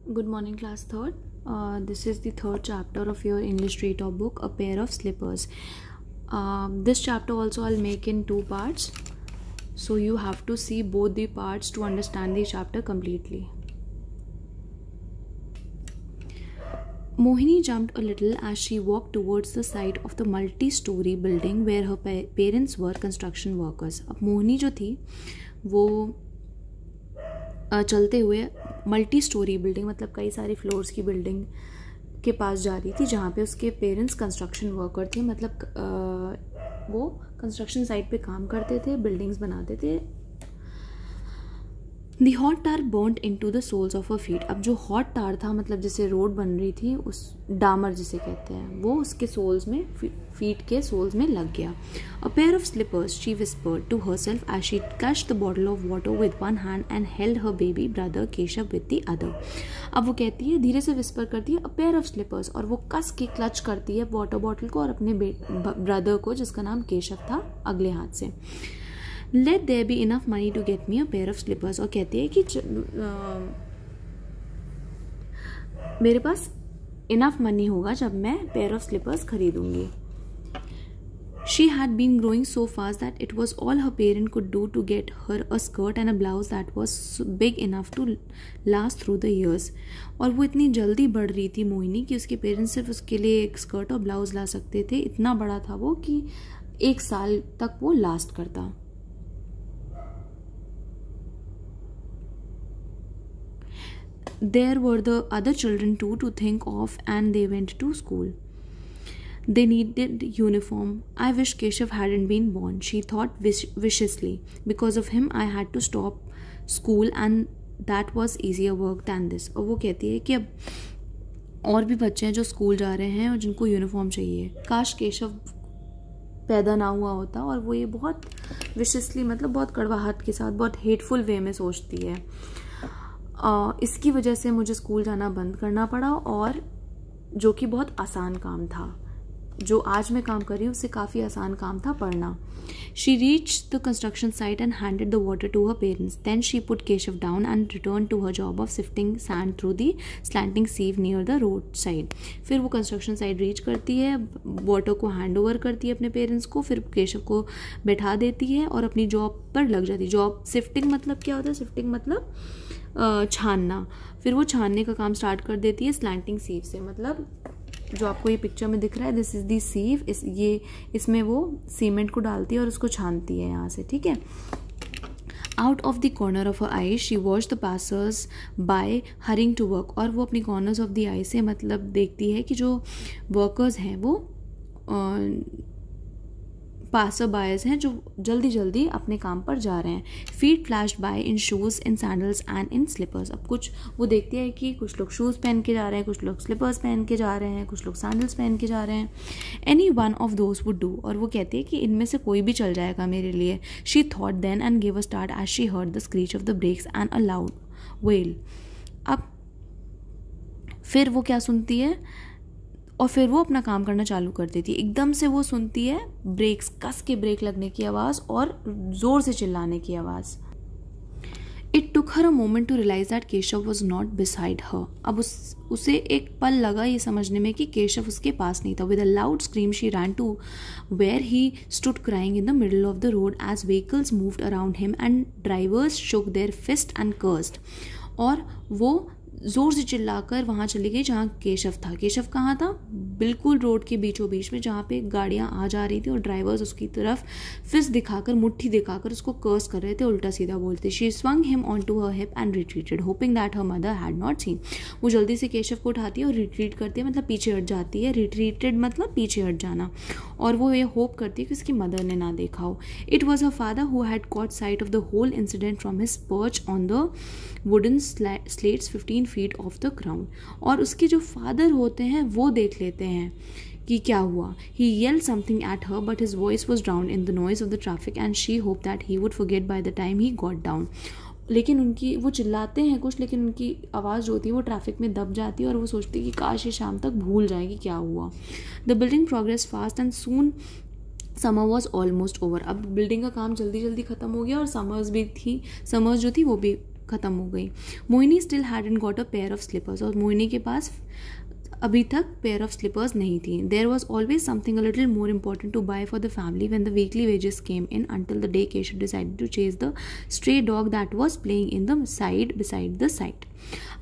Good morning, class third. This is the third chapter of your English Straight Talk book, A Pair of Slippers. This chapter also I'll make in two parts. So you have to see both the parts to understand the chapter completely. Mohini jumped a little as she walked towards the side of the multi-story building where her parents were construction workers. अब मोहिनी जो थी वो चलते हुए multi storey building मतलब कई सारी floors की बिल्डिंग के पास जा रही थी जहाँ पे उसके पेरेंट्स कंस्ट्रक्शन वर्कर थे, मतलब वो कंस्ट्रक्शन साइट पे काम करते थे, बिल्डिंग्स बनाते थे. The hot tar burned into the soles of a feet. अब जो हॉट टार था मतलब जैसे रोड बन रही थी, उस डामर जिसे कहते हैं, वो उसके सोल्स में, फीट के सोल्स में लग गया. A pair of slippers, she whispered to herself as she clutched the bottle of water with one hand and held her baby brother Keshav with the other. अब वो कहती है, धीरे से विस्पर करती है, अ पेयर ऑफ स्लिपर्स, और वो कस के क्लच करती है वाटर बॉटल को और अपने ब्रदर को जिसका नाम केशव था अगले हाथ से. Let there be enough money to get me a pair of slippers. और कहती है कि मेरे पास इनफ मनी होगा जब मैं पेयर ऑफ स्लीपर्स खरीदूंगी. She had been growing so fast that it was all her parent could do to get her a skirt and a blouse that was big enough to last through the years. और वो इतनी जल्दी बढ़ रही थी मोहिनी कि उसके parents सिर्फ उसके लिए एक स्कर्ट और ब्लाउज ला सकते थे. इतना बड़ा था वो कि 1 साल तक वो लास्ट करता. There were the other children too to think of, and they went to school. They needed uniform. I wish Keshav hadn't been born, she thought viciously. Because of him, I had to stop school, and that was easier work than this. और वो कहती है कि अब और भी बच्चे हैं जो स्कूल जा रहे हैं और जिनको यूनिफॉर्म चाहिए. काश केशव पैदा ना हुआ होता. और वो ये बहुत विशियसली, मतलब बहुत कड़वाहट के साथ, बहुत हेटफुल वे में सोचती है. इसकी वजह से मुझे स्कूल जाना बंद करना पड़ा, और जो कि बहुत आसान काम था. जो आज मैं काम कर रही हूँ उससे काफ़ी आसान काम था पढ़ना. She reached the construction site and handed the water to her parents. Then she put Keshav down and return to her job of sifting sand through the slanting sieve near the road side. फिर वो construction site reach करती है, water को hand over करती है अपने parents को, फिर केशव को बैठा देती है और अपनी जॉब पर लग जाती है. जॉब सिफ्टिंग मतलब क्या होता है? सिफ्टिंग मतलब छानना. फिर वो छानने का काम स्टार्ट कर देती है स्लैंटिंग सीव से. मतलब जो आपको ये पिक्चर में दिख रहा है, दिस इज दी सीव. इसमें वो सीमेंट को डालती है और उसको छानती है यहाँ से. ठीक है. Out of the corner of her eye she watch the passers by hurrying to work. और वो अपनी कॉर्नर्स ऑफ द आई से मतलब देखती है कि जो वर्कर्स हैं वो पासर बायर्स हैं जो जल्दी जल्दी अपने काम पर जा रहे हैं. Feet flashed by in shoes, in sandals and in slippers. अब कुछ वो देखती है कि कुछ लोग शूज़ पहन के जा रहे हैं, कुछ लोग स्लिपर्स पहन के जा रहे हैं, कुछ लोग सैंडल्स पहन के जा रहे हैं. Any one of those would do. और वो कहती है कि इनमें से कोई भी चल जाएगा मेरे लिए. She thought then and give a start as she heard the screech of the brakes and a loud wail. अब फिर वो क्या सुनती है, और फिर वो अपना काम करना चालू कर देती है. एकदम से वो सुनती है ब्रेक्स, कस के ब्रेक लगने की आवाज़ और ज़ोर से चिल्लाने की आवाज़. It took her a moment to realise that Keshav was not beside her. अब उसे एक पल लगा ये समझने में कि केशव उसके पास नहीं था. With a loud scream she ran to where he stood crying in the middle of the road as vehicles moved around him and drivers shook their fist and cursed. और वो ज़ोर से चिल्लाकर वहाँ चली गई जहाँ केशव था. केशव कहाँ था? बिल्कुल रोड के बीचों बीच में, जहाँ पे गाड़ियाँ आ जा रही थी और ड्राइवर्स उसकी तरफ फिस्ट दिखाकर, मुट्ठी दिखाकर उसको कर्स कर रहे थे, उल्टा सीधा बोलते. She swung him on to her hip and retreated hoping that her mother had not seen. वो जल्दी से केशव को उठाती है और रिट्रीट करती है, मतलब पीछे हट जाती है. रिट्रीटेड मतलब पीछे हट जाना. और वो ये होप करती है कि उसकी मदर ने ना देखा हो. It was her father who had caught sight of the whole incident from his perch on the wooden slats 15 feet off the ground. और उसके जो फादर होते हैं वो देख लेते हैं कि क्या हुआ. ही yelled something at her but his voice was drowned in the noise of the traffic and she hoped that he would forget by the time he got down. लेकिन उनकी वो चिल्लाते हैं कुछ, लेकिन उनकी आवाज़ जो होती है वो ट्रैफिक में दब जाती है और वो सोचती है कि काश ये शाम तक भूल जाएगी क्या हुआ. The building progress fast and soon summer was almost over. अब बिल्डिंग का काम जल्दी जल्दी ख़त्म हो गया और समर्स जो थी वो भी ख़त्म हो गई. Mohini still hadn't got a pair of slippers, और मोहिनी के पास अभी तक पेयर ऑफ स्लीपर्स नहीं थी. There was always something a little more important to buy for the family when the weekly wages came in until the day Keshav decided to chase the stray dog that was playing in the side beside the site.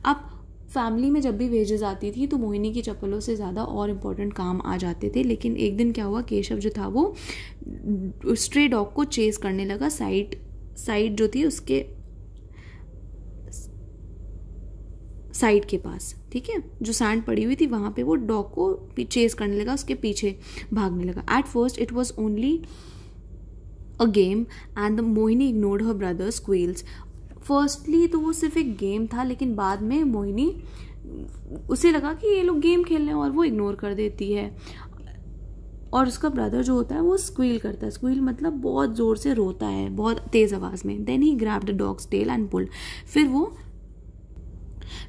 अब family में जब भी wages आती थी तो मोहिनी की चप्पलों से ज़्यादा और इम्पोर्टेंट काम आ जाते थे. लेकिन एक दिन क्या हुआ, केशव जो था वो स्ट्रे डॉग को चेज करने लगा साइड जो थी उसके साइड के पास, ठीक है, जो सैंड पड़ी हुई थी वहाँ पे वो डॉग को चेज करने लगा, उसके पीछे भागने लगा. At first it was only a game and Mohini ignored her brother's squeals. Firstly तो वो सिर्फ एक गेम था, लेकिन बाद में मोहिनी उसे लगा कि ये लोग गेम खेल रहे हैं और वो इग्नोर कर देती है. और उसका ब्रदर जो होता है वो स्क्वील करता है. स्क्वील मतलब बहुत ज़ोर से रोता है, बहुत तेज़ आवाज़ में. Then he grabbed the dog's tail and pulled. फिर वो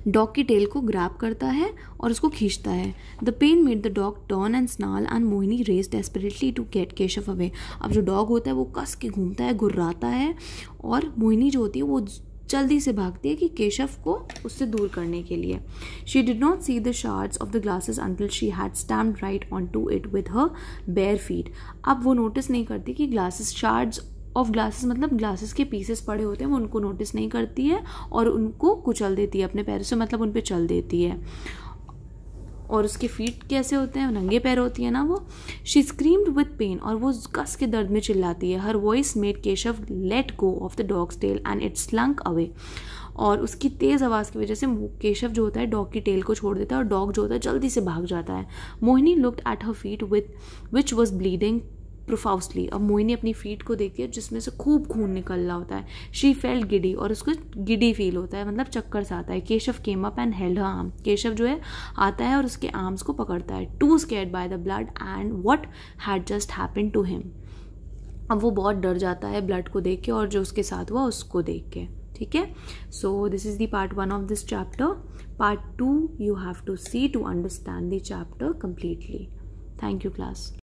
डॉग की टेल को ग्रैब करता है और उसको खींचता है. The pain made the dog turn and snarl and Mohini race desperately to get Keshav away. अब जो डॉग होता है वो कस के घूमता है, गुर्राता है, और मोहिनी जो होती है वो जल्दी से भागती है कि केशव को उससे दूर करने के लिए. She did not see the shards of the glasses until she had stamped right on to it with her bare feet. अब वो नोटिस नहीं करती कि ग्लासेस, शार्ड्स ऑफ ग्लासेस मतलब ग्लासेस के पीसेस पड़े होते हैं, वो उनको नोटिस नहीं करती है और उनको कुचल देती है अपने पैरों से, मतलब उन पे चल देती है. और उसके फीट कैसे होते हैं, नंगे पैर होती है ना वो. शी स्क्रीम्ड विद पेन, और वो कस के दर्द में चिल्लाती है. Her voice made Keshav let go of the dog's tail and it slunk away. और उसकी तेज़ आवाज़ की वजह से केशव जो होता है डॉग की टेल को छोड़ देता है और डॉग जो होता है जल्दी से भाग जाता है. Mohini looked at her feet which was bleeding profusely. अब मोहिनी अपनी फीट को देखती है जिसमें से खूब खून निकल रहा होता है. शी फेल्ट गिडी, और उसको गिडी फील होता है, मतलब चक्कर सा आता है. Keshav came up and held her arm. Keshav जो है आता है और उसके आर्म्स को पकड़ता है. Too scared by the blood and what had just happened to him. अब वो बहुत डर जाता है ब्लड को देख के और जो उसके साथ हुआ उसको देख के. ठीक है, so this is the part 1 of this chapter. Part 2 you have to see to understand the chapter completely. Thank you class.